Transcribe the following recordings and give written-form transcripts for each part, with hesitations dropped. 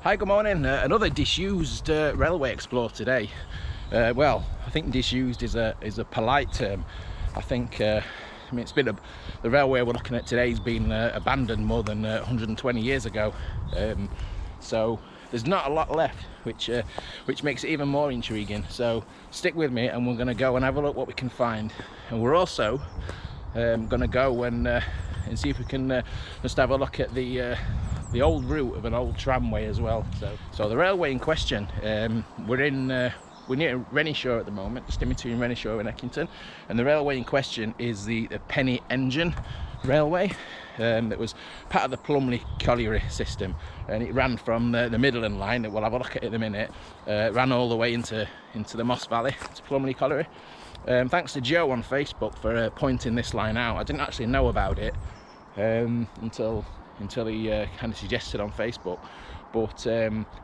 Hi, good morning. Another disused railway explore today. Well, I think disused is a polite term. I think I mean it's been the railway we're looking at today has been abandoned more than 120 years ago. So there's not a lot left, which makes it even more intriguing. So stick with me, and we're going to go and have a look what we can find. And we're also going to go and see if we can just have a look at the old route of an old tramway as well. So the railway in question, we're near Renishaw at the moment, just in between Renishaw and Eckington, and the railway in question is the Penny Engine Railway. That was part of the Plumbley Colliery system, and it ran from the Midland line that we'll have a look at in a minute. Ran all the way into the Moss Valley to Plumbley Colliery. Thanks to Joe on Facebook for pointing this line out. I didn't actually know about it until he kind of suggested on Facebook, but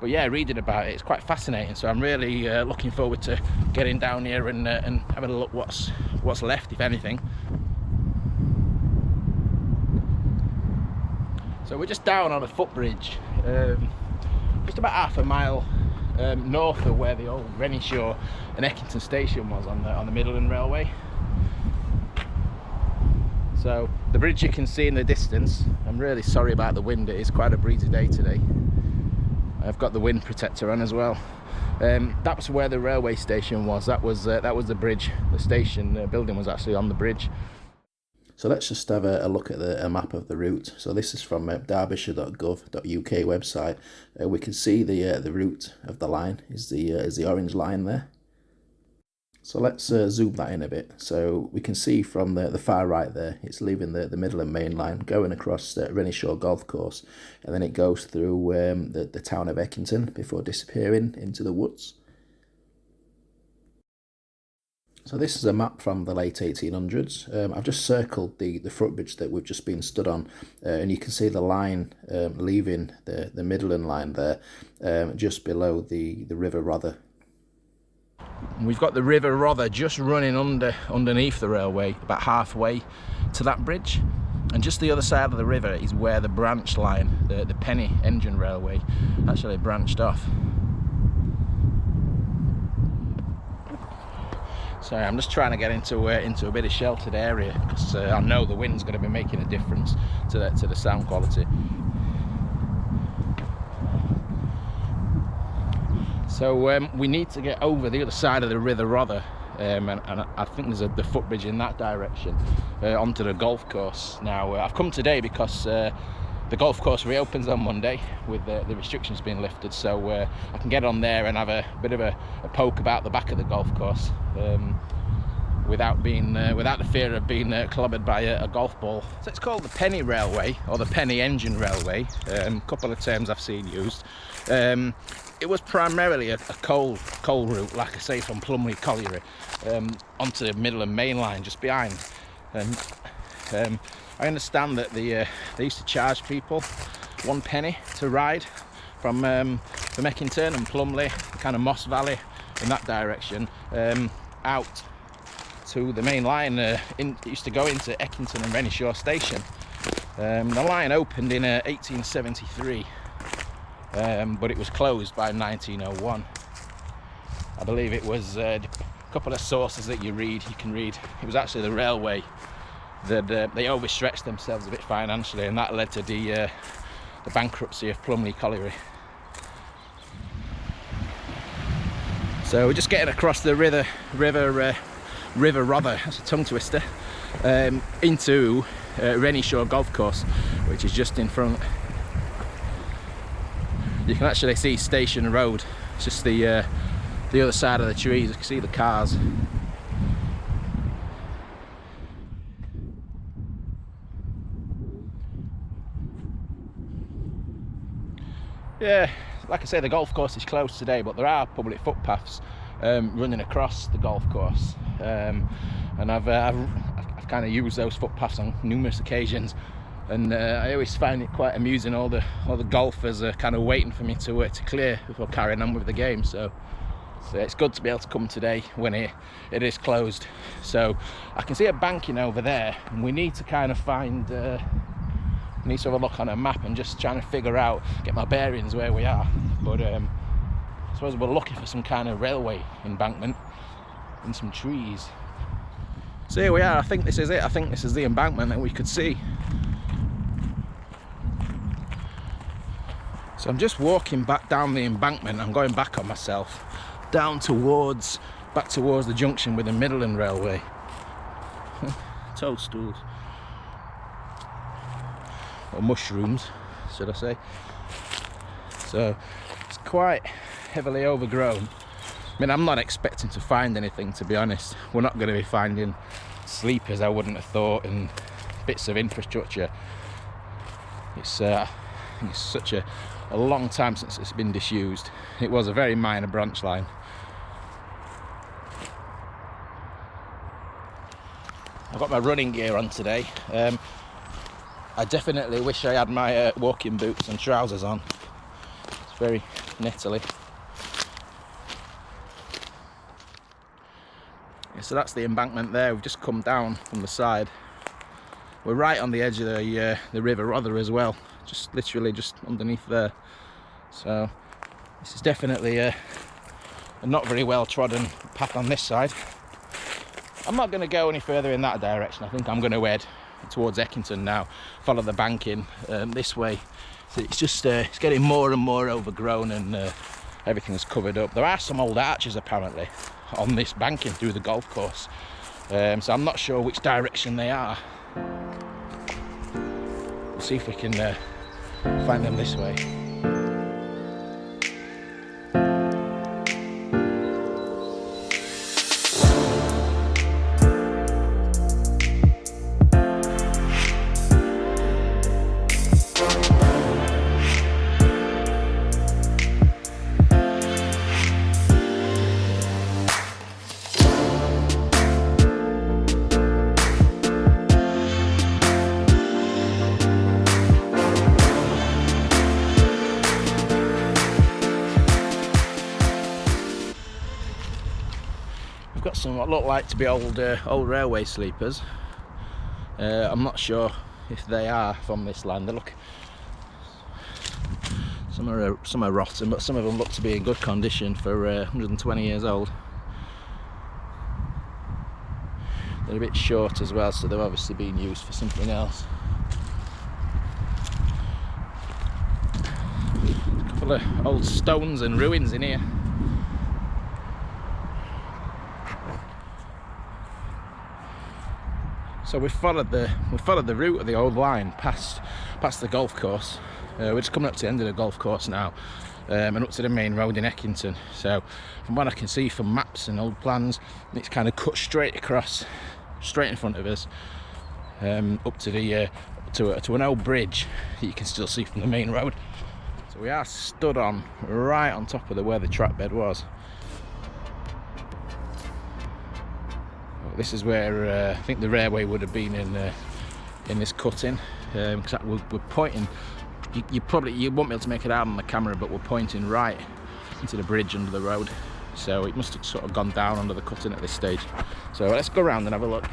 yeah, reading about it, it's quite fascinating. So I'm really looking forward to getting down here and having a look what's left, if anything. So we're just down on a footbridge, just about half a mile north of where the old Renishaw and Eckington Station was on the Midland Railway. So the bridge you can see in the distance. I'm really sorry about the wind, it is quite a breezy day today. I've got the wind protector on as well. That's where the railway station was. That was the bridge. The station building was actually on the bridge. So let's just have a look at a map of the route. So this is from derbyshire.gov.uk website. We can see the route of the line is the orange line there. So let's zoom that in a bit. So we can see from the far right there, it's leaving the Midland main line, going across the Renishaw Golf Course, and then it goes through the town of Eckington before disappearing into the woods. So this is a map from the late 1800s. I've just circled the footbridge that we've just been stood on, and you can see the line leaving the Midland line there, just below the River Rother. We've got the River Rother just running underneath the railway, about halfway to that bridge, and just the other side of the river is where the branch line, the Penny Engine Railway, actually branched off. Sorry, I'm just trying to get into a bit of sheltered area because I know the wind's going to be making a difference to the sound quality. So we need to get over the other side of the River Rother, and I think there's the footbridge in that direction onto the golf course. Now I've come today because the golf course reopens on Monday with the restrictions being lifted, so I can get on there and have a bit of a poke about the back of the golf course without the fear of being clobbered by a golf ball. So it's called the Penny Railway, or the Penny Engine Railway. A couple of terms I've seen used. It was primarily a coal route, like I say, from Plumbley Colliery onto the Midland main line just behind. And I understand that they used to charge people £1 to ride from Eckington and Plumbley, kind of Moss Valley in that direction, out to the main line. It used to go into Eckington and Renishaw Station. The line opened in 1873. But it was closed by 1901. I believe it was a couple of sources that you can read. It was actually the railway that they overstretched themselves a bit financially, and that led to the bankruptcy of Plumbley Colliery. So we're just getting across the River Rother, that's a tongue twister, into Renishaw Golf Course, which is just in front. You can actually see Station Road. It's just the other side of the trees. You can see the cars. Yeah, like I say, the golf course is closed today, but there are public footpaths running across the golf course, and I've kind of used those footpaths on numerous occasions. And I always find it quite amusing. All the golfers are kind of waiting for me to clear before carrying on with the game. So it's good to be able to come today when it is closed. So I can see a banking over there, and we need to kind of find I need to have a look on a map and just trying to figure out, get my bearings where we are. But I suppose we're looking for some kind of railway embankment and some trees. So here we are, I think this is it. I think this is the embankment that we could see. So I'm just walking back down the embankment. I'm going back on myself, down towards, back towards the junction with the Midland Railway. Toadstools. Or mushrooms, should I say. So it's quite heavily overgrown. I mean, I'm not expecting to find anything, to be honest. We're not going to be finding sleepers, I wouldn't have thought, and bits of infrastructure. It's such a long time since it's been disused. It was a very minor branch line. I've got my running gear on today. I definitely wish I had my walking boots and trousers on. It's very nettily. Yeah, so that's the embankment there. We've just come down from the side. We're right on the edge of the River Rother as well. Just literally just underneath there. So this is definitely a not very well trodden path on this side. I'm not going to go any further in that direction. I think I'm going to head towards Eckington now, follow the banking this way. So it's just it's getting more and more overgrown, and everything's covered up. There are some old arches apparently on this banking through the golf course, so I'm not sure which direction they are. We'll see if we can find them this way. Got some what look like to be old railway sleepers. I'm not sure if they are from this land. They look, some are rotten, but some of them look to be in good condition for 120 years old. They're a bit short as well, so they've obviously been used for something else. A couple of old stones and ruins in here. So we followed the route of the old line past the golf course. We're just coming up to the end of the golf course now, and up to the main road in Eckington. So from what I can see from maps and old plans, it's kind of cut straight across, straight in front of us, up to the to an old bridge that you can still see from the main road. So we are stood on right on top of where the track bed was. This is where I think the railway would have been in this cutting, because we're pointing. You won't be able to make it out on the camera, but we're pointing right into the bridge under the road. So it must have sort of gone down under the cutting at this stage. So let's go around and have a look.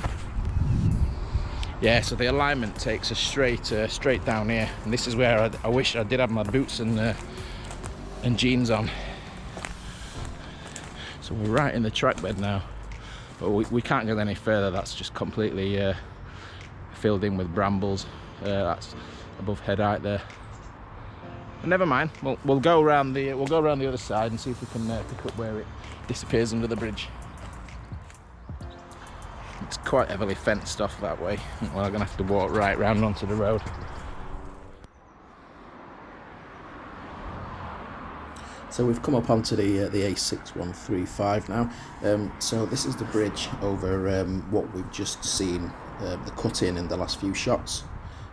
Yeah, so the alignment takes us straight down here, and this is where I wish I did have my boots and jeans on. So we're right in the track bed now. But we can't go any further. That's just completely filled in with brambles. That's above head height there. But never mind. We'll go around the other side and see if we can pick up where it disappears under the bridge. It's quite heavily fenced off that way. Well, I'm gonna have to walk right round onto the road. So we've come up onto the A6135 now. So this is the bridge over what we've just seen, the cut-in the last few shots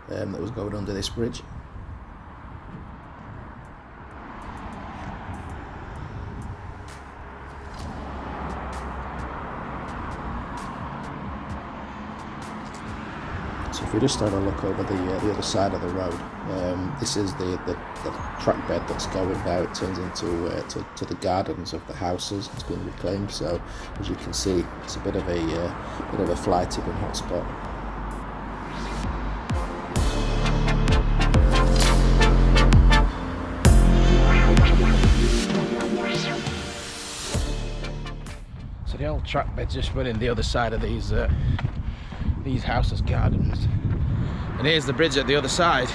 that was going under this bridge. So if we just have a look over the other side of the road, this is the track bed that's going now. It turns into to the gardens of the houses. It's been reclaimed, so as you can see, it's a bit of a fly tipping hotspot. So the old track bed's just running the other side of these houses' gardens, and here's the bridge at the other side.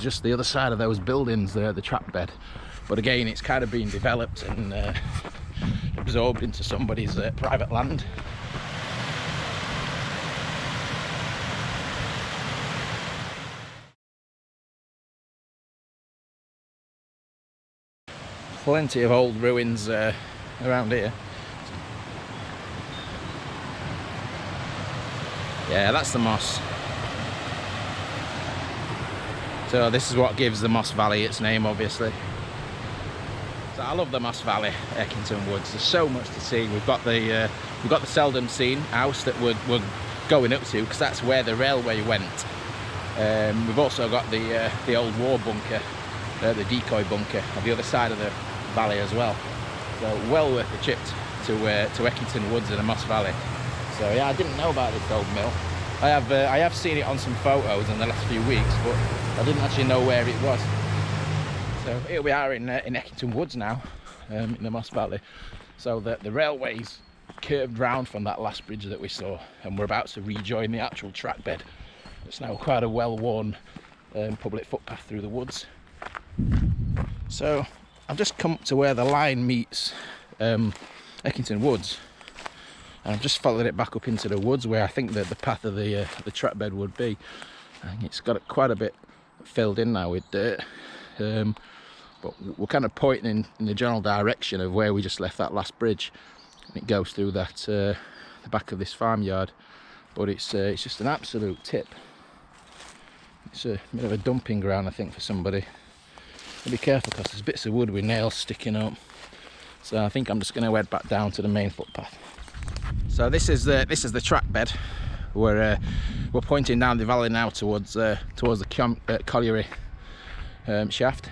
Just the other side of those buildings there, the track bed, but again it's kind of been developed and absorbed into somebody's private land. Plenty of old ruins around here. Yeah, that's the moss. So this is what gives the Moss Valley its name, obviously. So I love the Moss Valley, Eckington Woods. There's so much to see. We've got the Seldom Seen house that we're going up to, because that's where the railway went. We've also got the old war bunker, the decoy bunker, on the other side of the valley as well. So well worth the trip to Eckington Woods in the Moss Valley. So yeah, I didn't know about this old mill. I have seen it on some photos in the last few weeks, but I didn't actually know where it was. So here we are in Eckington Woods now, in the Moss Valley. So the railway's curved round from that last bridge that we saw, and we're about to rejoin the actual track bed. It's now quite a well-worn public footpath through the woods. So I've just come to where the line meets Eckington Woods. And I've just followed it back up into the woods where I think that the path of the track bed would be. I think it's got quite a bit filled in now with dirt, but we're kind of pointing in the general direction of where we just left that last bridge, and it goes through that the back of this farmyard. But it's just an absolute tip. It's a bit of a dumping ground, I think, for somebody. Be careful because there's bits of wood with nails sticking up. So I think I'm just going to head back down to the main footpath. So this is the track bed. We're pointing down the valley now towards the colliery shaft,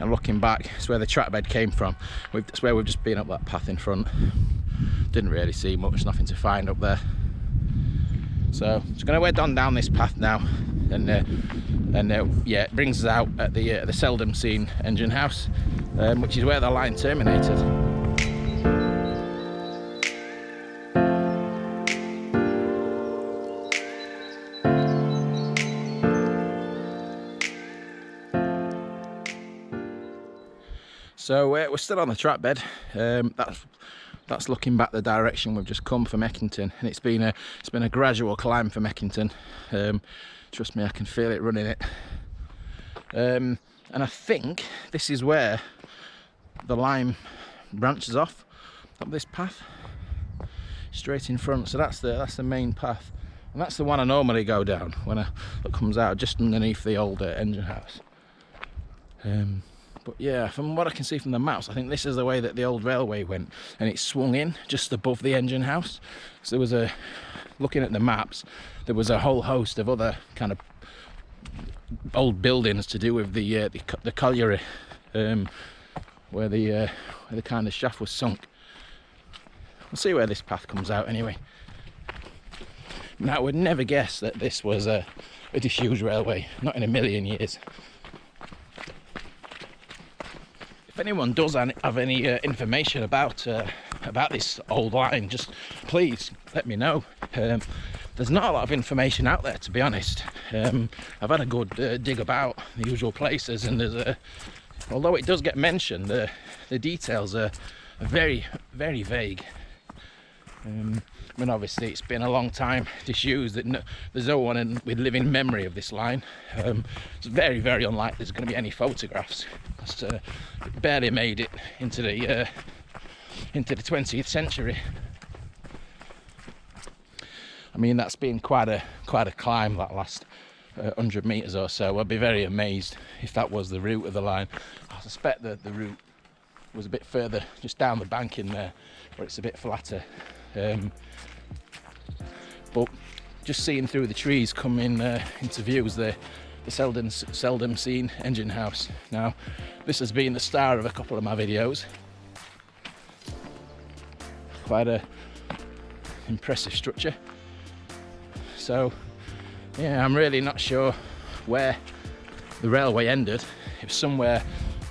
and looking back, it's where the track bed came from. It's where we've just been up that path in front. Didn't really see much, nothing to find up there. So just going to head on down this path now, and yeah, it brings us out at the Seldom Seen Engine House, which is where the line terminated. So we're still on the track bed. That's looking back the direction we've just come from Eckington, and it's been a gradual climb from Eckington. Trust me, I can feel it running it. And I think this is where the line branches off up this path, straight in front. So that's the main path, and that's the one I normally go down when it comes out just underneath the old engine house. But yeah, from what I can see from the maps, I think this is the way that the old railway went, and it swung in just above the engine house. So there was looking at the maps, there was a whole host of other kind of old buildings to do with the colliery, where the kind of shaft was sunk. We'll see where this path comes out anyway. Now, I would never guess that this was a disused railway, not in a million years. If anyone does have any information about this old line, just please let me know. There's not a lot of information out there, to be honest. I've had a good dig about the usual places, and although it does get mentioned, the details are very, very vague. I mean, obviously it's been a long time disused, that there's no one with living memory of this line. It's very, very unlikely there's going to be any photographs. It barely made it into the 20th century. I mean, that's been quite a climb, that last 100 metres or so. I'd be very amazed if that was the route of the line. I suspect that the route was a bit further, just down the bank in there, where it's a bit flatter. But just seeing through the trees coming into views, the the Seldom Seen Engine House. Now, this has been the star of a couple of my videos. Quite a impressive structure. So, yeah, I'm really not sure where the railway ended. It was somewhere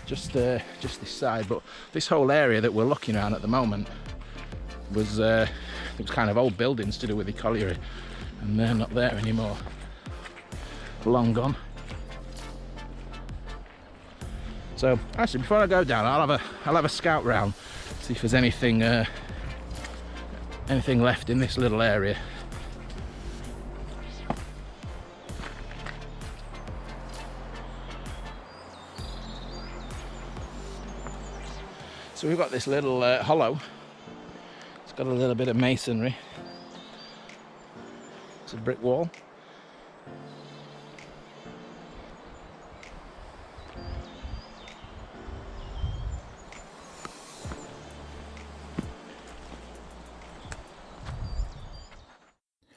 just this side, but this whole area that we're looking at the moment was it was kind of old buildings to do with the colliery, and they're not there anymore. Long gone. So actually, before I go down, I'll have a scout round, see if there's anything left in this little area. So we've got this little hollow. It's got a little bit of masonry. It's a brick wall.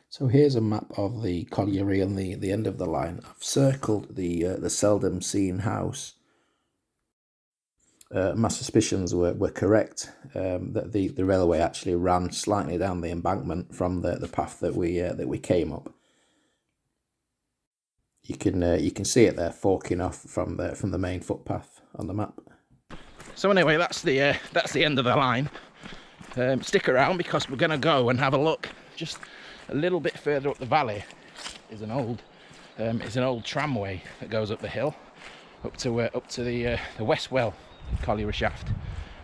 So here's a map of the colliery on the end of the line. I've circled the Seldom Seen House. My suspicions were correct, that the railway actually ran slightly down the embankment from the path that we came up. You can see it there forking off from the main footpath on the map. So anyway, that's the end of the line. Stick around because we're going to go and have a look. Just a little bit further up the valley is an old tramway that goes up the hill up to the Westwell Colliery shaft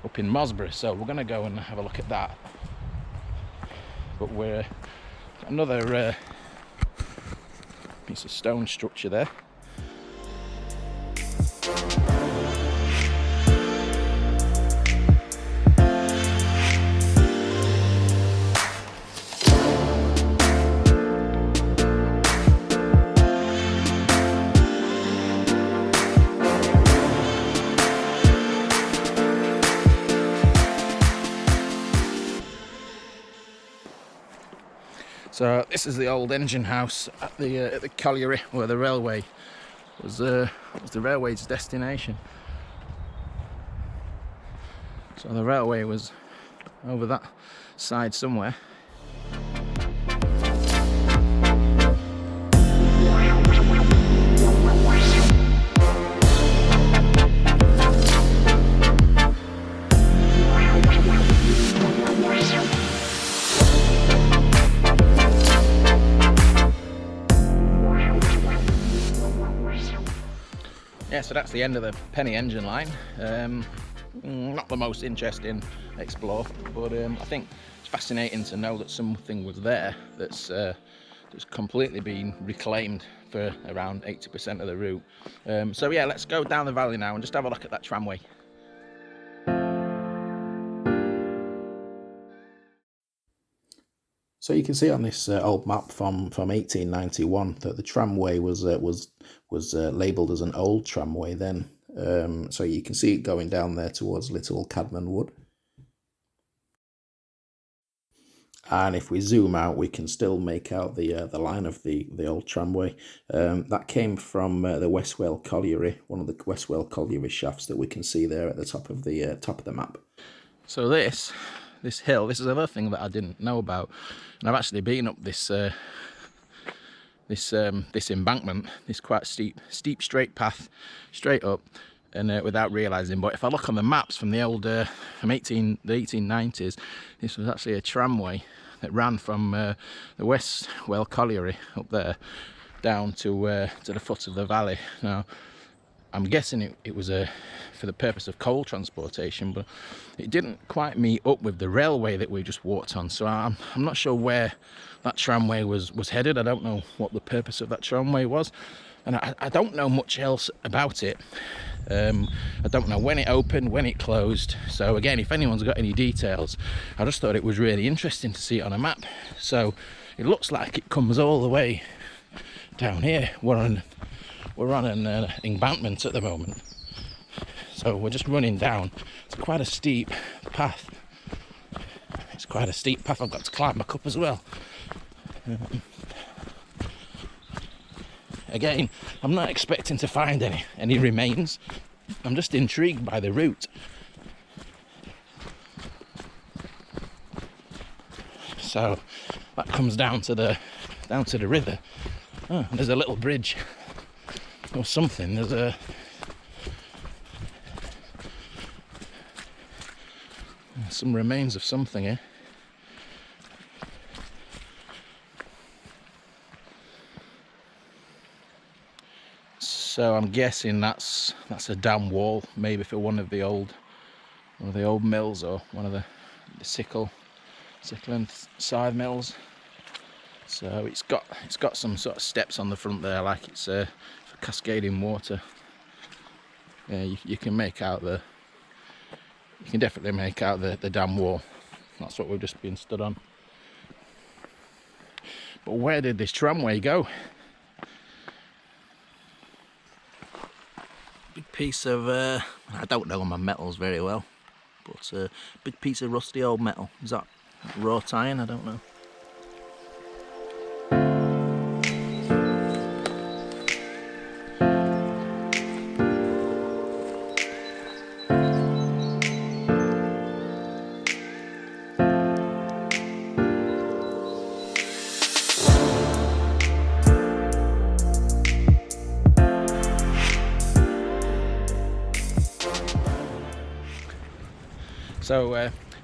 up in Mosborough. So we're going to go and have a look at that. But we're another piece of stone structure there. So this is the old engine house at the colliery where the railway was the railway's destination. So the railway was over that side somewhere. Yeah, so that's the end of the penny engine line. Not the most interesting explore, but I think it's fascinating to know that something was there that's completely been reclaimed for around 80% of the route. So yeah, let's go down the valley now and just have a look at that tramway. So you can see on this old map from 1891 that the tramway was labelled as an old tramway then. So you can see it going down there towards Little Cadman Wood. And if we zoom out, we can still make out the line of the old tramway. That came from the Westwell Colliery, one of the Westwell Colliery shafts that we can see there at the top of the map. So this hill, this is another thing that I didn't know about, and I've actually been up this embankment, this quite steep straight path straight up, and without realising. But if I look on the maps from the old the 1890s, this was actually a tramway that ran from the Westwell Colliery up there down to the foot of the valley. Now, I'm guessing it was for the purpose of coal transportation, but it didn't quite meet up with the railway that we just walked on. So I'm not sure where that tramway was headed. I don't know what the purpose of that tramway was, and I don't know much else about it. I don't know when it opened, when it closed. So again, if anyone's got any details, I just thought it was really interesting to see it on a map. So it looks like it comes all the way down here. We're on an embankment at the moment, so we're just running down. It's quite a steep path. It's quite a steep path. I've got to climb back up as well. Again, I'm not expecting to find any remains. I'm just intrigued by the route. So that comes down to the river. Oh, there's a little bridge or something. There's some remains of something here. So I'm guessing that's a dam wall, maybe for one of the old mills, or one of the sickle and scythe mills. So it's got some sort of steps on the front there, like it's for cascading water. Yeah, you can definitely make out the dam wall. That's what we've just been stood on. But where did this tramway go? Big piece of I don't know my metals very well, but a big piece of rusty old metal. Is that wrought iron? I don't know.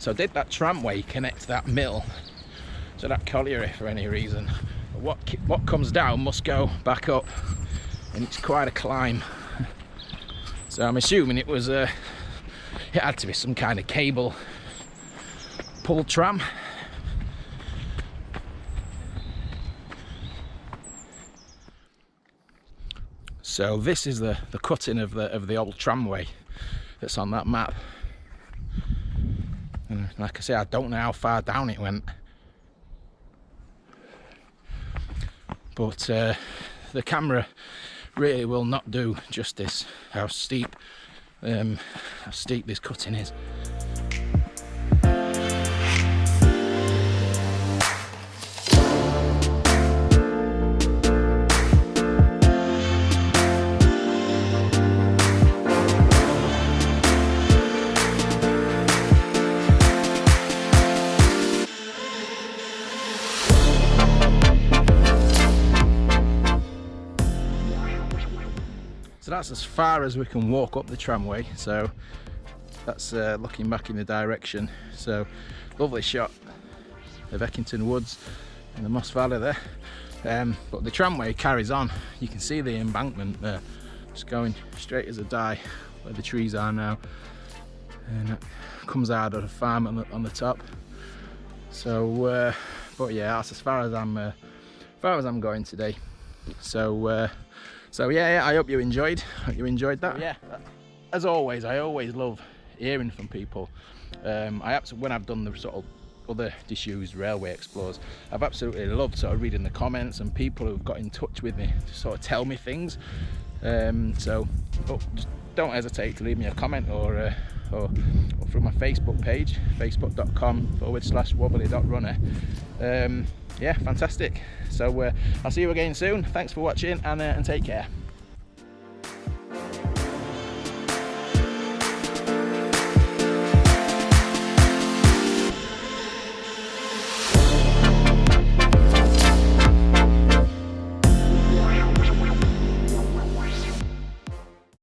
So did that tramway connect that mill to that colliery for any reason? What comes down must go back up, and it's quite a climb. So I'm assuming it had to be some kind of cable pull tram. So this is the cutting of the old tramway that's on that map. And like I say, I don't know how far down it went, but the camera really will not do justice how steep this cutting is. So that's as far as we can walk up the tramway. So that's looking back in the direction. So lovely shot of Eckington Woods in the Moss Valley there. But the tramway carries on. You can see the embankment there, just going straight as a die where the trees are now, and it comes out of the farm on the top. So but yeah, that's as far as I'm going today. So yeah, I hope you enjoyed that. Yeah, as always, I always love hearing from people. When I've done the sort of other disused railway explores, I've absolutely loved sort of reading the comments and people who've got in touch with me to sort of tell me things. So just don't hesitate to leave me a comment or through my Facebook page, facebook.com/wobbly.runner. Yeah, fantastic. So I'll see you again soon. Thanks for watching, and take care.